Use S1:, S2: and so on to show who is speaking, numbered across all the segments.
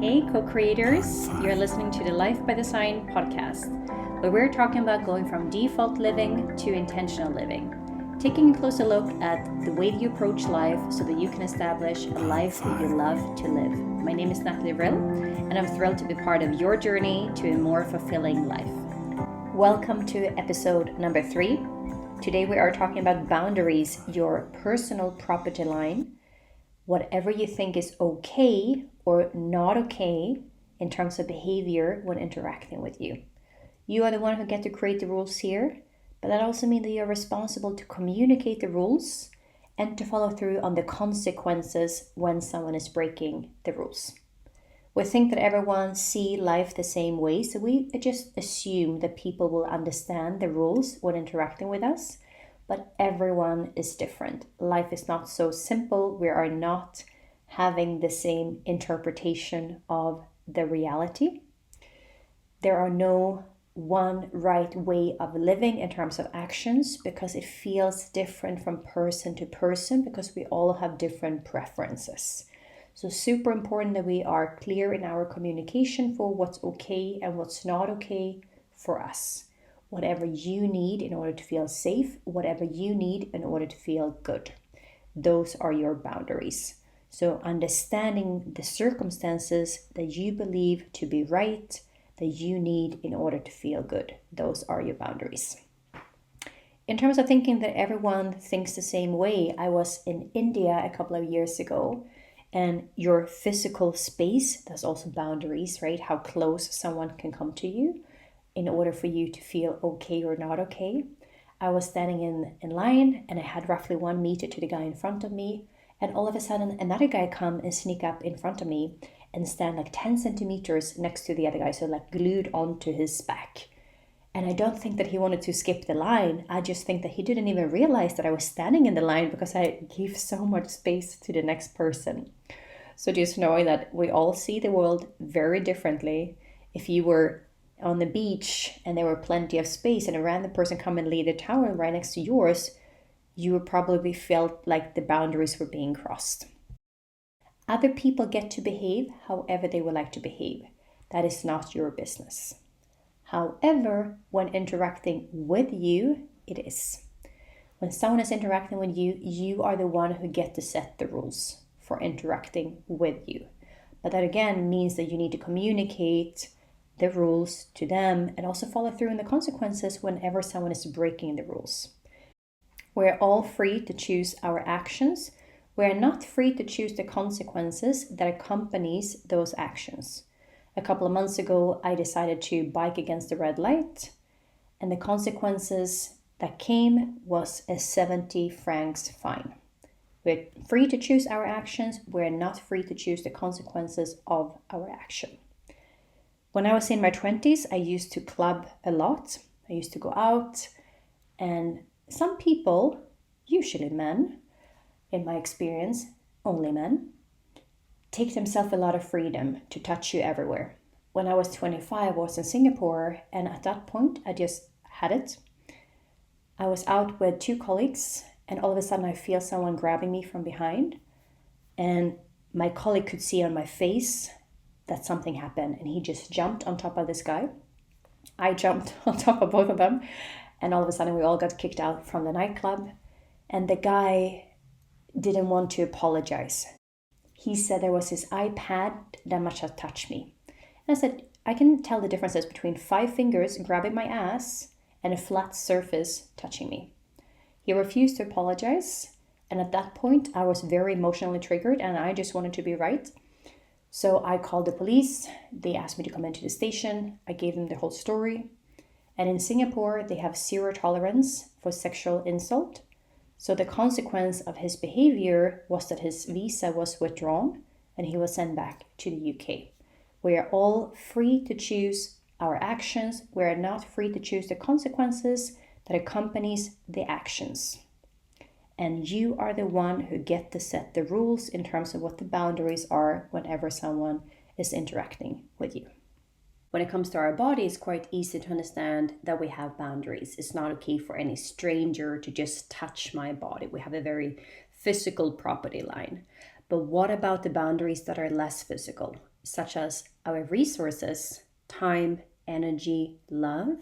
S1: Hey, co-creators, you're listening to the Life by Design podcast, where we're talking about going from default living to intentional living, taking a closer look at the way you approach life so that you can establish a life that you love to live. My name is Natalie Vrill, and I'm thrilled to be part of your journey to a more fulfilling life. Welcome to episode number 3. Today we are talking about boundaries, your personal property line, whatever you think is okay or not okay in terms of behavior when interacting with you. You are the one who get to create the rules here, but that also means that you're responsible to communicate the rules and to follow through on the consequences when someone is breaking the rules. We think that everyone see life the same way, so we just assume that people will understand the rules when interacting with us, but everyone is different. Life is not so simple. We are not having the same interpretation of the reality. There are no one right way of living in terms of actions because it feels different from person to person because we all have different preferences. So super important that we are clear in our communication for what's okay and what's not okay for us. Whatever you need in order to feel safe, whatever you need in order to feel good. Those are your boundaries. So understanding the circumstances that you believe to be right, that you need in order to feel good. Those are your boundaries. In terms of thinking that everyone thinks the same way, I was in India a couple of years ago, and your physical space, there's also boundaries, right? How close someone can come to you in order for you to feel okay or not okay. I was standing in line and I had roughly 1 meter to the guy in front of me. And all of a sudden, another guy come and sneak up in front of me and stand like 10 centimeters next to the other guy. So like glued onto his back. And I don't think that he wanted to skip the line. I just think that he didn't even realize that I was standing in the line because I gave so much space to the next person. So just knowing that we all see the world very differently. If you were on the beach and there were plenty of space and a random person come and lay the towel right next to yours, you would probably felt like the boundaries were being crossed. Other people get to behave however they would like to behave. That is not your business. However, when interacting with you, it is. When someone is interacting with you, you are the one who get to set the rules for interacting with you. But that again means that you need to communicate the rules to them and also follow through in the consequences whenever someone is breaking the rules. We're all free to choose our actions. We're not free to choose the consequences that accompanies those actions. A couple of months ago, I decided to bike against the red light, and the consequences that came was a 70 francs fine. We're free to choose our actions. We're not free to choose the consequences of our action. When I was in my 20s, I used to club a lot. I used to go out, and some people, usually men, in my experience, only men, take themselves a lot of freedom to touch you everywhere. When I was 25, I was in Singapore, and at that point, I just had it. I was out with 2 colleagues, and all of a sudden, I feel someone grabbing me from behind, and my colleague could see on my face that something happened, and he just jumped on top of this guy. I jumped on top of both of them, and all of a sudden we all got kicked out from the nightclub, and the guy didn't want to apologize. He said there was his iPad that must have touched me. And I said, I can tell the differences between 5 fingers grabbing my ass and a flat surface touching me. He refused to apologize, and at that point I was very emotionally triggered and I just wanted to be right. So I called the police. They asked me to come into the station. I gave them the whole story. And in Singapore, they have 0 tolerance for sexual insult. So the consequence of his behavior was that his visa was withdrawn and he was sent back to the UK. We are all free to choose our actions. We are not free to choose the consequences that accompanies the actions. And you are the one who get to set the rules in terms of what the boundaries are whenever someone is interacting with you. When it comes to our body, it's quite easy to understand that we have boundaries. It's not okay for any stranger to just touch my body. We have a very physical property line. But what about the boundaries that are less physical? such as our resources, time, energy, love.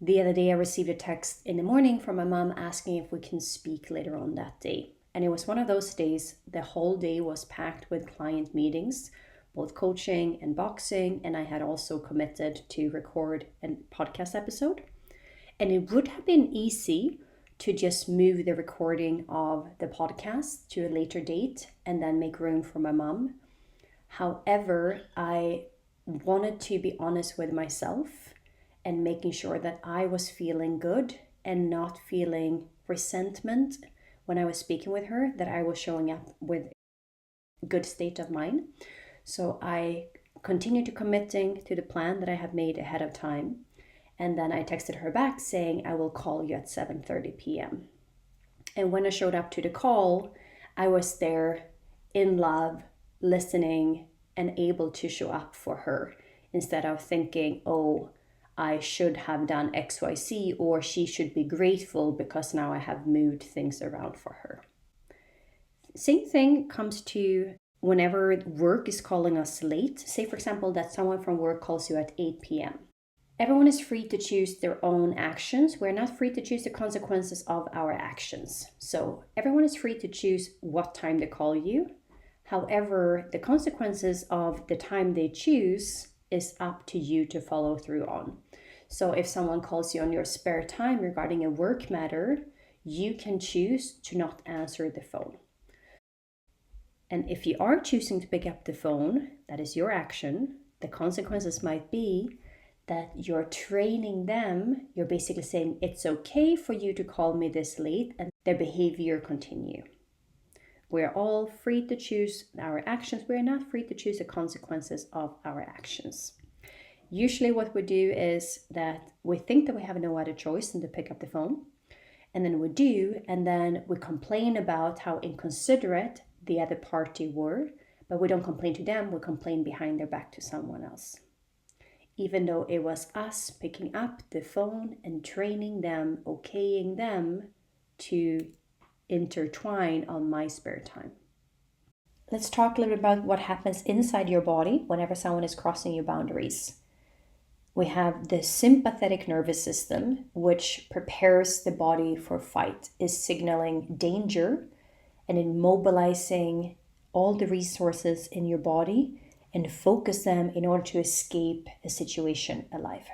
S1: The other day I received a text in the morning from my mom asking if we can speak later on that day. And it was one of those days, the whole day was packed with client meetings, both coaching and boxing, and I had also committed to record a podcast episode. And it would have been easy to just move the recording of the podcast to a later date and then make room for my mom. However, I wanted to be honest with myself and making sure that I was feeling good and not feeling resentment when I was speaking with her, that I was showing up with a good state of mind. So I continued to committing to the plan that I had made ahead of time. And then I texted her back saying, I will call you at 7:30 p.m. And when I showed up to the call, I was there in love, listening, and able to show up for her instead of thinking, oh, I should have done XYZ, or she should be grateful because now I have moved things around for her. Same thing comes to whenever work is calling us late. Say, for example, that someone from work calls you at 8 p.m. Everyone is free to choose their own actions. We're not free to choose the consequences of our actions. So everyone is free to choose what time they call you. However, the consequences of the time they choose is up to you to follow through on. So if someone calls you on your spare time regarding a work matter, you can choose to not answer the phone. And if you are choosing to pick up the phone, that is your action. The consequences might be that you're training them. You're basically saying it's okay for you to call me this late, and their behavior continue. We're all free to choose our actions. We're not free to choose the consequences of our actions. Usually what we do is that we think that we have no other choice than to pick up the phone. And then we do, and then we complain about how inconsiderate the other party were, but we don't complain to them, we complain behind their back to someone else. Even though it was us picking up the phone and training them, okaying them to intertwine on my spare time. Let's talk a little bit about what happens inside your body whenever someone is crossing your boundaries. We have the sympathetic nervous system, which prepares the body for fight, is signaling danger and in mobilizing all the resources in your body and focus them in order to escape a situation alive.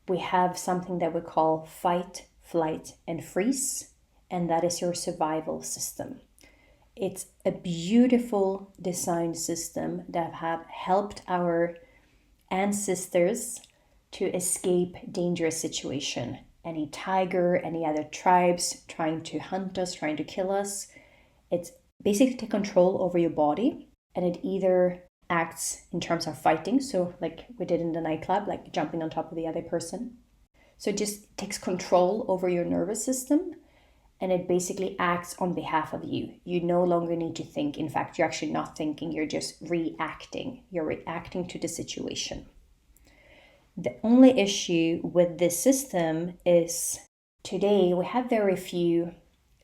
S1: We have something that we call fight, flight, and freeze, and that is your survival system. It's a beautiful design system that have helped our ancestors to escape dangerous situation. Any tiger, any other tribes trying to hunt us, trying to kill us. It's basically take control over your body, and it either acts in terms of fighting, so like we did in the nightclub, like jumping on top of the other person. So it just takes control over your nervous system, and it basically acts on behalf of you. You no longer need to think. In fact, you're actually not thinking, you're just reacting. You're reacting to the situation. The only issue with this system is today we have very few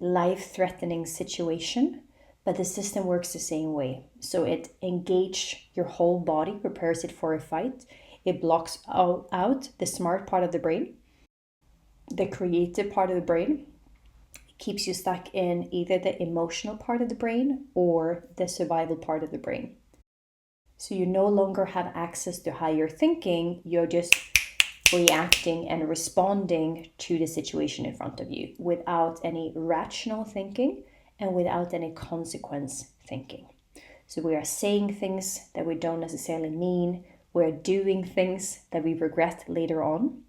S1: life-threatening situations, but the system works the same way. So it engages your whole body, prepares it for a fight. It blocks out the smart part of the brain, the creative part of the brain. It keeps you stuck in either the emotional part of the brain or the survival part of the brain. So you no longer have access to higher thinking, you're just reacting and responding to the situation in front of you without any rational thinking and without any consequence thinking. So we are saying things that we don't necessarily mean, we're doing things that we regret later on.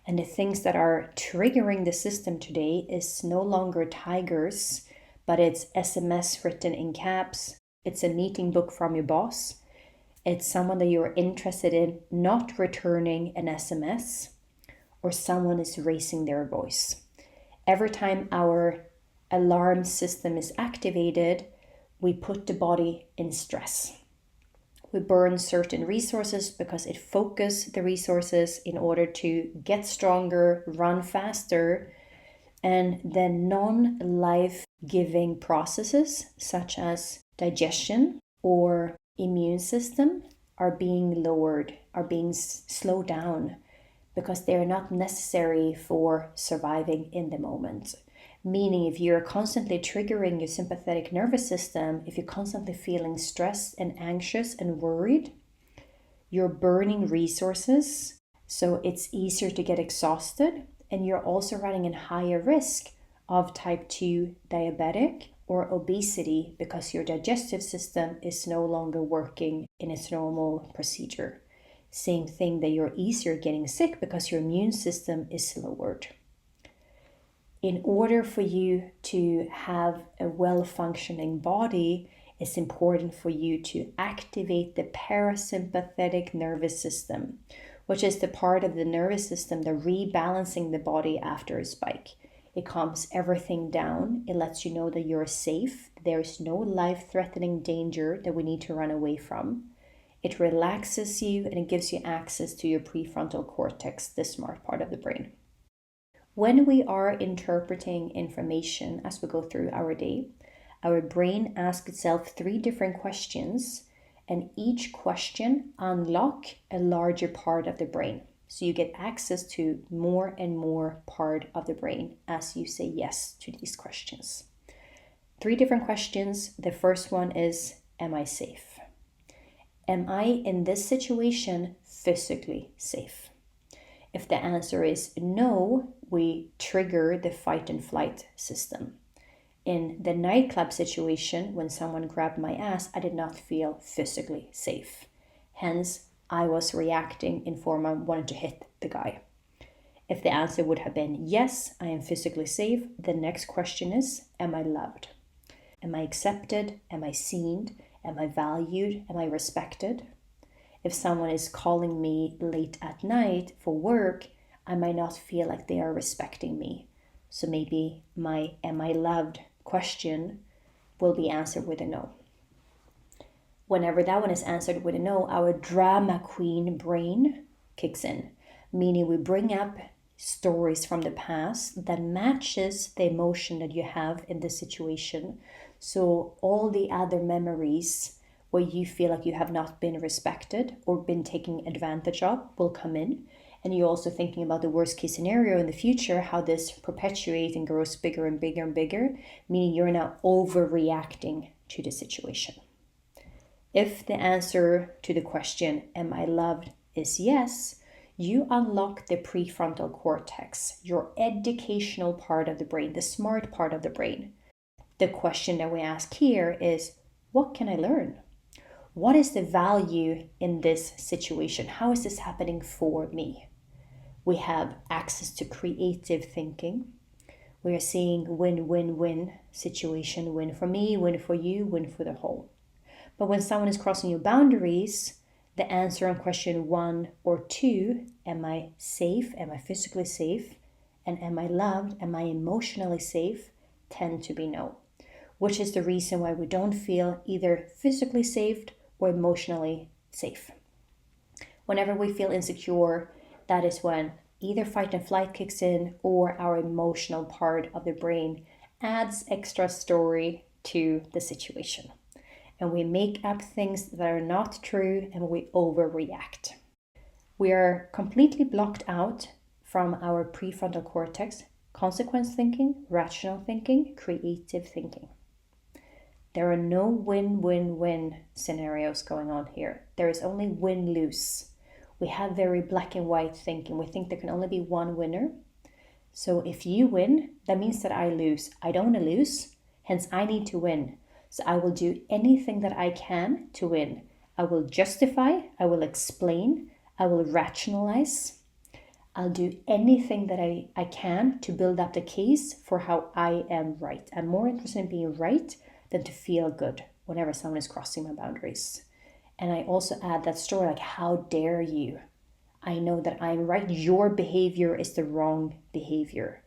S1: And the things that are triggering the system today is no longer tigers, but it's SMS written in caps, it's a meeting book from your boss, it's someone that you're interested in not returning an SMS, or someone is raising their voice. Every time our alarm system is activated, we put the body in stress. We burn certain resources because it focuses the resources in order to get stronger, run faster, and then non-life-giving processes such as digestion or immune system are being lowered, are being slowed down because they're not necessary for surviving in the moment. Meaning, if you're constantly triggering your sympathetic nervous system, if you're constantly feeling stressed and anxious and worried, you're burning resources, so it's easier to get exhausted, and you're also running in higher risk of type 2 diabetic or obesity because your digestive system is no longer working in its normal procedure. Same thing, that you're easier getting sick because your immune system is lowered. In order for you to have a well-functioning body, it's important for you to activate the parasympathetic nervous system, which is the part of the nervous system that rebalancing the body after a spike. It calms everything down. It lets you know that you're safe. There is no life-threatening danger that we need to run away from. It relaxes you and it gives you access to your prefrontal cortex, the smart part of the brain. When we are interpreting information as we go through our day, our brain asks itself 3 different questions, and each question unlocks a larger part of the brain. So you get access to more and more part of the brain as you say yes to these questions. 3 different questions. The first one is, am I safe? Am I in this situation physically safe? If the answer is no, we trigger the fight and flight system. In the nightclub situation, when someone grabbed my ass, I did not feel physically safe. Hence, I was reacting in form of wanting to hit the guy. If the answer would have been yes, I am physically safe, the next question is, am I loved? Am I accepted? Am I seen? Am I valued? Am I respected? If someone is calling me late at night for work, I might not feel like they are respecting me. So maybe my am I loved question will be answered with a no. Whenever that one is answered with a no, our drama queen brain kicks in, meaning we bring up stories from the past that matches the emotion that you have in the situation. So all the other memories where you feel like you have not been respected or been taken advantage of will come in. And you're also thinking about the worst case scenario in the future, how this perpetuates and grows bigger and bigger and bigger, meaning you're now overreacting to the situation. If the answer to the question, am I loved, is yes, you unlock the prefrontal cortex, your educational part of the brain, the smart part of the brain. The question that we ask here is, what can I learn? What is the value in this situation? How is this happening for me? We have access to creative thinking. We are seeing win-win-win situation, win for me, win for you, win for the whole. But when someone is crossing your boundaries, the answer on question 1 or 2, am I safe, am I physically safe, and am I loved, am I emotionally safe, tend to be no, which is the reason why we don't feel either physically safe or emotionally safe. Whenever we feel insecure, that is when either fight and flight kicks in or our emotional part of the brain adds extra story to the situation. And we make up things that are not true and we overreact. We are completely blocked out from our prefrontal cortex, consequence thinking, rational thinking, creative thinking. There are no win-win-win scenarios going on here. There is only win-lose. We have very black and white thinking. We think there can only be one winner. So if you win, that means that I lose. I don't want to lose, hence I need to win. So I will do anything that I can to win. I will justify, I will explain, I will rationalize. I'll do anything that I can to build up the case for how I am right. I'm more interested in being right than to feel good whenever someone is crossing my boundaries. And I also add that story like, how dare you? I know that I'm right. Your behavior is the wrong behavior.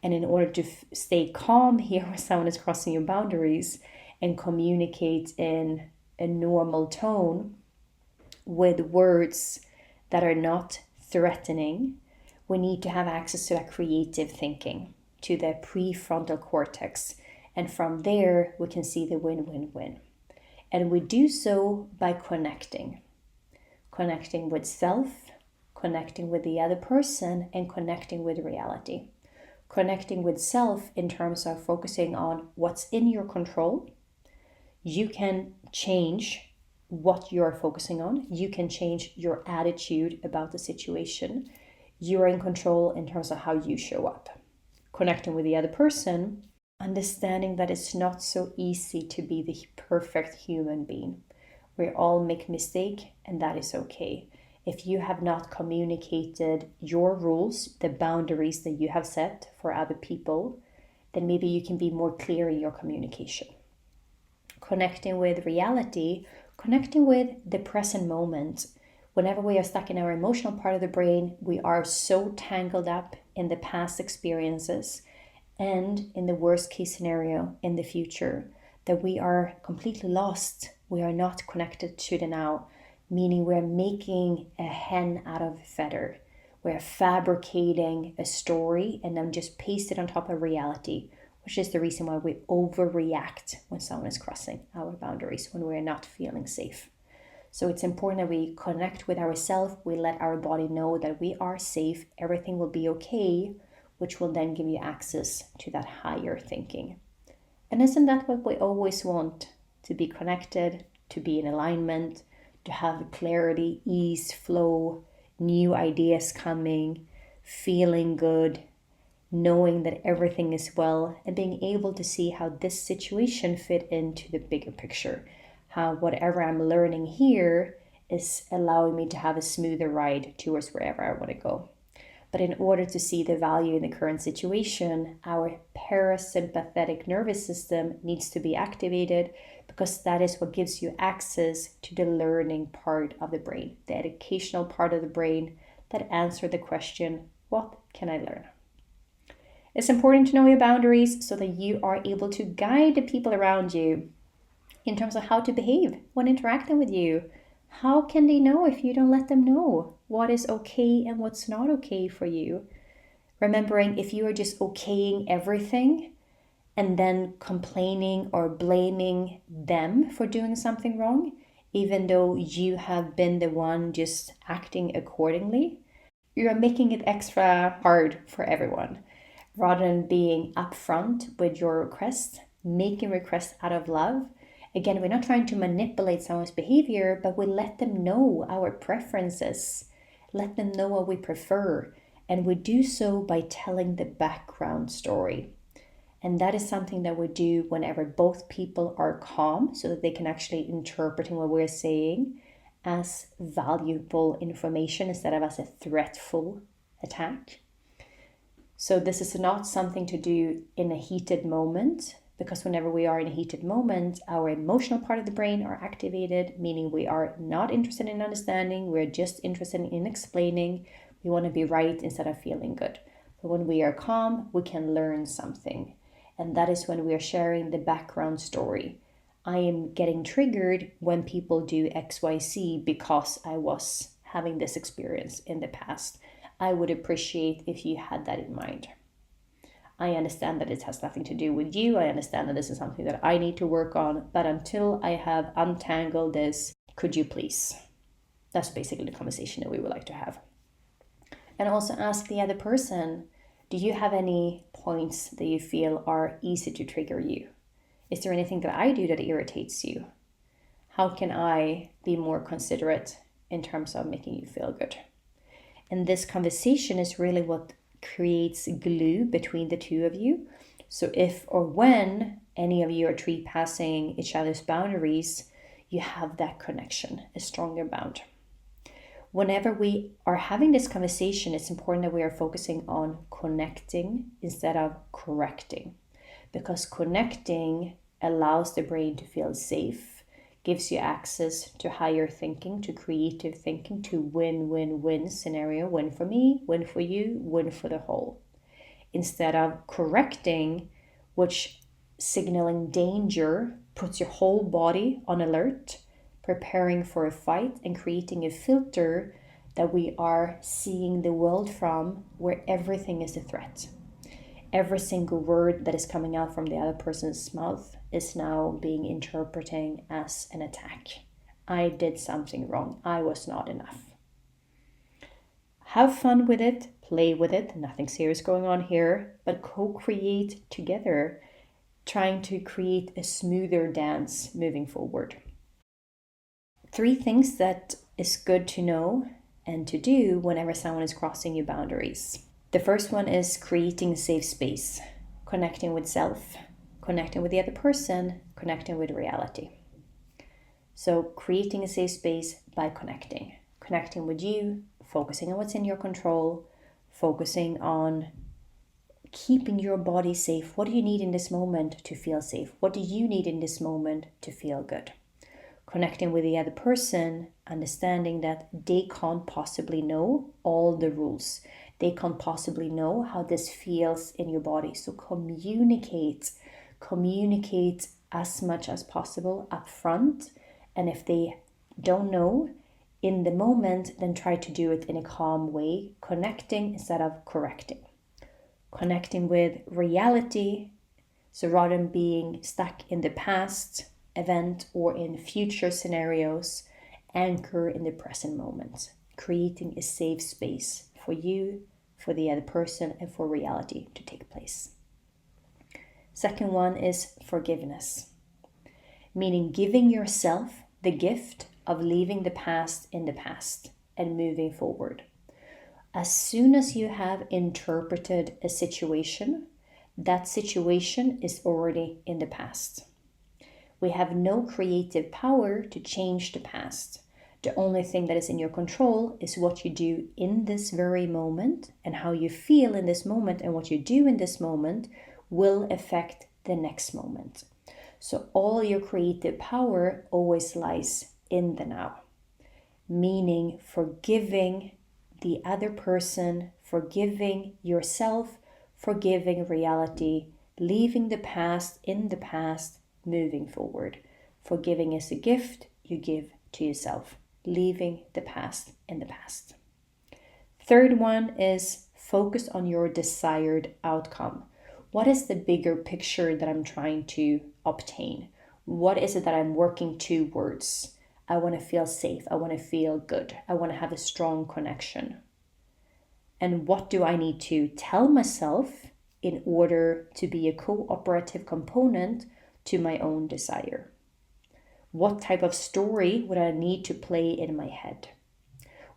S1: And in order to stay calm here when someone is crossing your boundaries and communicate in a normal tone with words that are not threatening, we need to have access to that creative thinking, to the prefrontal cortex. And from there, we can see the win-win-win. And we do so by connecting with self, connecting with the other person, and connecting with reality. Connecting with self in terms of focusing on what's in your control. You can change what you're focusing on. You can change your attitude about the situation. You're in control in terms of how you show up. Connecting with the other person, understanding that it's not so easy to be the perfect human being. We all make mistakes, and that is okay. If you have not communicated your rules, the boundaries that you have set for other people, then maybe you can be more clear in your communication. Connecting with reality, connecting with the present moment. Whenever we are stuck in our emotional part of the brain, we are so tangled up in the past experiences and in the worst case scenario in the future that we are completely lost. We are not connected to the now, meaning we're making a hen out of a feather. We're fabricating a story and then just paste it on top of reality, which is the reason why we overreact when someone is crossing our boundaries, when we're not feeling safe. So it's important that we connect with ourselves. We let our body know that we are safe, everything will be okay, which will then give you access to that higher thinking. And isn't that what we always want? To be connected, to be in alignment, to have clarity, ease, flow, new ideas coming, feeling good, knowing that everything is well, and being able to see how this situation fit into the bigger picture. How whatever I'm learning here is allowing me to have a smoother ride towards wherever I want to go. But in order to see the value in the current situation, our parasympathetic nervous system needs to be activated, because that is what gives you access to the learning part of the brain, the educational part of the brain that answers the question, what can I learn? It's important to know your boundaries so that you are able to guide the people around you in terms of how to behave when interacting with you. How can they know if you don't let them know what is okay and what's not okay for you? Remembering, if you are just okaying everything and then complaining or blaming them for doing something wrong, even though you have been the one just acting accordingly, you are making it extra hard for everyone. Rather than being upfront with your request, making requests out of love. Again, we're not trying to manipulate someone's behavior, but we let them know our preferences, let them know what we prefer, and we do so by telling the background story. And that is something that we do whenever both people are calm, so that they can actually interpret what we're saying as valuable information instead of as a threatful attack. So this is not something to do in a heated moment, because whenever we are in a heated moment, our emotional part of the brain are activated, meaning we are not interested in understanding, we're just interested in explaining. We want to be right instead of feeling good. But when we are calm, we can learn something. And that is when we are sharing the background story. I am getting triggered when people do XYZ because I was having this experience in the past. I would appreciate if you had that in mind. I understand that it has nothing to do with you. I understand that this is something that I need to work on. But until I have untangled this, could you please? That's basically the conversation that we would like to have. And also ask the other person, do you have any points that you feel are easy to trigger you? Is there anything that I do that irritates you? How can I be more considerate in terms of making you feel good? And this conversation is really what creates glue between the two of you. So if or when any of you are trespassing each other's boundaries, you have that connection, a stronger bond. Whenever we are having this conversation, it's important that we are focusing on connecting instead of correcting, because connecting allows the brain to feel safe, gives you access to higher thinking, to creative thinking, to win-win-win scenario, win for me, win for you, win for the whole. Instead of correcting, which signaling danger, puts your whole body on alert, preparing for a fight and creating a filter that we are seeing the world from, where everything is a threat. Every single word that is coming out from the other person's mouth is now being interpreted as an attack. I did something wrong. I was not enough. Have fun with it, play with it, nothing serious going on here, but co-create together, trying to create a smoother dance moving forward. 3 things that is good to know and to do whenever someone is crossing your boundaries. The first one is creating a safe space, connecting with self, connecting with the other person, connecting with reality. So creating a safe space by connecting with you, focusing on what's in your control, focusing on keeping your body safe. What do you need in this moment to feel safe? What do you need in this moment to feel good? Connecting with the other person, understanding that they can't possibly know all the rules. They can't possibly know how this feels in your body. So communicate as much as possible up front. And if they don't know in the moment, then try to do it in a calm way, connecting instead of correcting. Connecting with reality, so rather than being stuck in the past event or in future scenarios, anchor in the present moment, creating a safe space for you, for the other person, and for reality to take place. Second one is forgiveness, meaning giving yourself the gift of leaving the past in the past and moving forward. As soon as you have interpreted a situation, that situation is already in the past. We have no creative power to change the past. The only thing that is in your control is what you do in this very moment, and how you feel in this moment, and what you do in this moment will affect the next moment. So all your creative power always lies in the now, meaning forgiving the other person, forgiving yourself, forgiving reality, leaving the past in the past, moving forward. Forgiving is a gift you give to yourself, leaving the past in the past. Third one is focus on your desired outcome. What is the bigger picture that I'm trying to obtain? What is it that I'm working towards? I want to feel safe. I want to feel good. I want to have a strong connection. And what do I need to tell myself in order to be a cooperative component to my own desire? What type of story would I need to play in my head?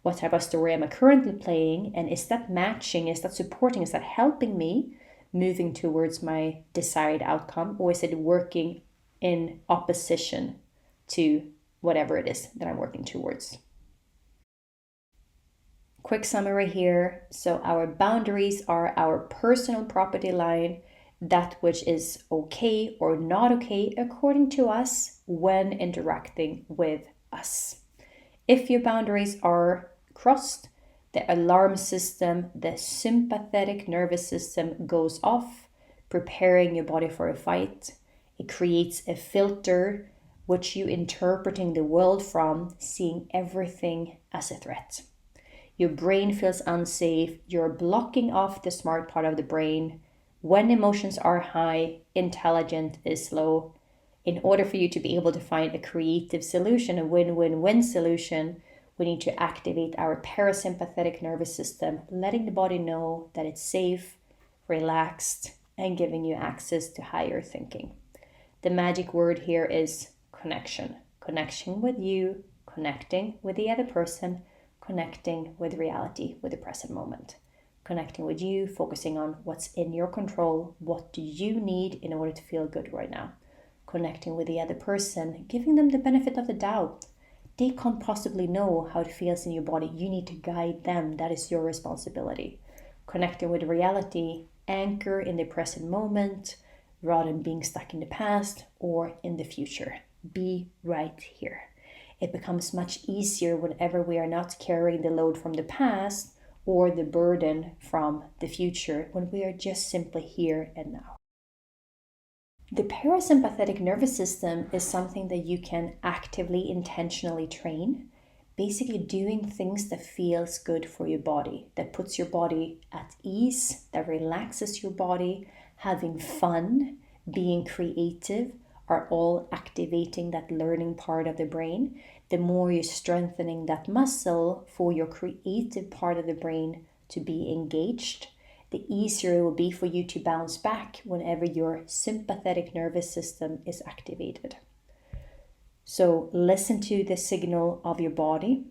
S1: What type of story am I currently playing? And is that matching? Is that supporting? Is that helping me moving towards my desired outcome? Or is it working in opposition to whatever it is that I'm working towards? Quick summary here. So our boundaries are our personal property line, that which is okay or not okay according to us when interacting with us. If your boundaries are crossed, the alarm system, the sympathetic nervous system goes off, preparing your body for a fight. It creates a filter which you interpreting the world from, seeing everything as a threat. Your brain feels unsafe. You're blocking off the smart part of the brain. When emotions are high, intelligence is low. In order for you to be able to find a creative solution, a win-win-win solution, we need to activate our parasympathetic nervous system, letting the body know that it's safe, relaxed, and giving you access to higher thinking. The magic word here is connection. Connection with you, connecting with the other person, connecting with reality, with the present moment. Connecting with you, focusing on what's in your control. What do you need in order to feel good right now? Connecting with the other person, giving them the benefit of the doubt. They can't possibly know how it feels in your body. You need to guide them. That is your responsibility. Connecting with reality, anchor in the present moment rather than being stuck in the past or in the future. Be right here. It becomes much easier whenever we are not carrying the load from the past or the burden from the future, when we are just simply here and now. The parasympathetic nervous system is something that you can actively, intentionally train, basically doing things that feels good for your body, that puts your body at ease, that relaxes your body. Having fun, being creative are all activating that learning part of the brain. The more you're strengthening that muscle for your creative part of the brain to be engaged, the easier it will be for you to bounce back whenever your sympathetic nervous system is activated. So listen to the signal of your body.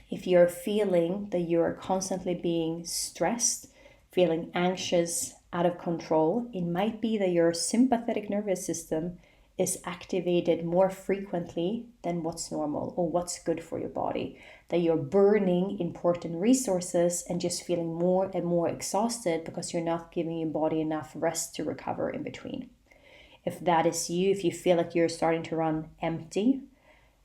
S1: If you're feeling that you're constantly being stressed, feeling anxious, out of control, it might be that your sympathetic nervous system is activated more frequently than what's normal or what's good for your body. That you're burning important resources and just feeling more and more exhausted because you're not giving your body enough rest to recover in between. If that is you, if you feel like you're starting to run empty,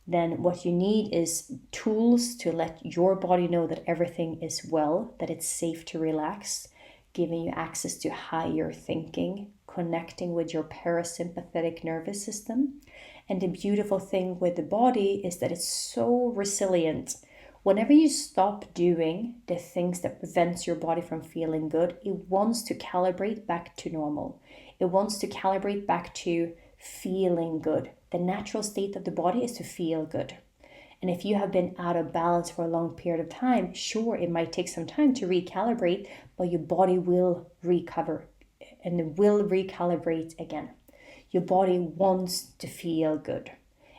S1: then what you need is tools to let your body know that everything is well, that it's safe to relax, giving you access to higher thinking, connecting with your parasympathetic nervous system. And the beautiful thing with the body is that it's so resilient. Whenever you stop doing the things that prevents your body from feeling good, it wants to calibrate back to normal. It wants to calibrate back to feeling good. The natural state of the body is to feel good. And if you have been out of balance for a long period of time, sure, it might take some time to recalibrate, but your body will recover and it will recalibrate again. Your body wants to feel good.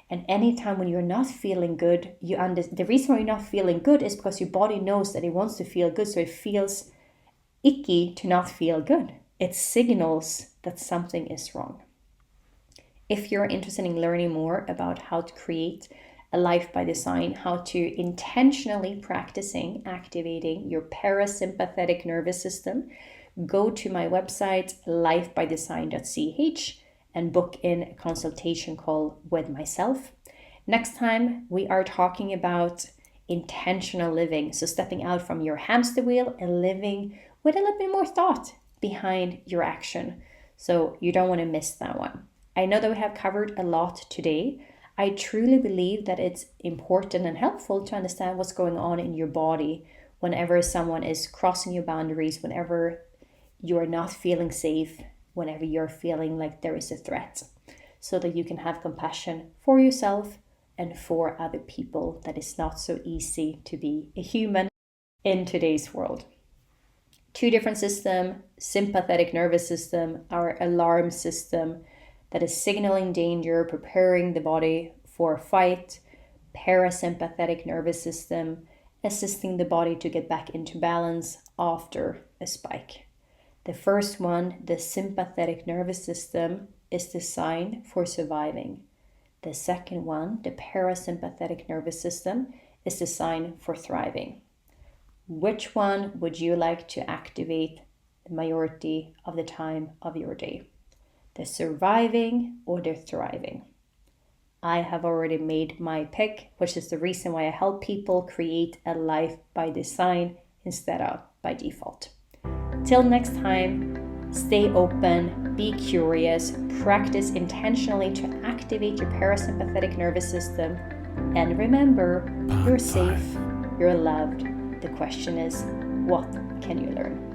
S1: And anytime when you're not feeling good, the reason why you're not feeling good is because your body knows that it wants to feel good, so it feels icky to not feel good. It signals that something is wrong. If you're interested in learning more about how to create a life by design, how to intentionally practicing activating your parasympathetic nervous system, go to my website lifebydesign.ch and book in a consultation call with myself. Next time we are talking about intentional living, so stepping out from your hamster wheel and living with a little bit more thought behind your action. So you don't want to miss that one. I know that we have covered a lot today. I truly believe that it's important and helpful to understand what's going on in your body whenever someone is crossing your boundaries, whenever you're not feeling safe, whenever you're feeling like there is a threat, so that you can have compassion for yourself and for other people. That is not so easy to be a human in today's world. Two different systems: sympathetic nervous system, our alarm system that is signaling danger, preparing the body for a fight. Parasympathetic nervous system, assisting the body to get back into balance after a spike. The first one, the sympathetic nervous system, is designed for surviving. The second one, the parasympathetic nervous system, is designed for thriving. Which one would you like to activate the majority of the time of your day? The surviving or the thriving? I have already made my pick, which is the reason why I help people create a life by design instead of by default. Till next time, stay open, be curious, practice intentionally to activate your parasympathetic nervous system, and remember, you're safe, you're loved. The question is, what can you learn?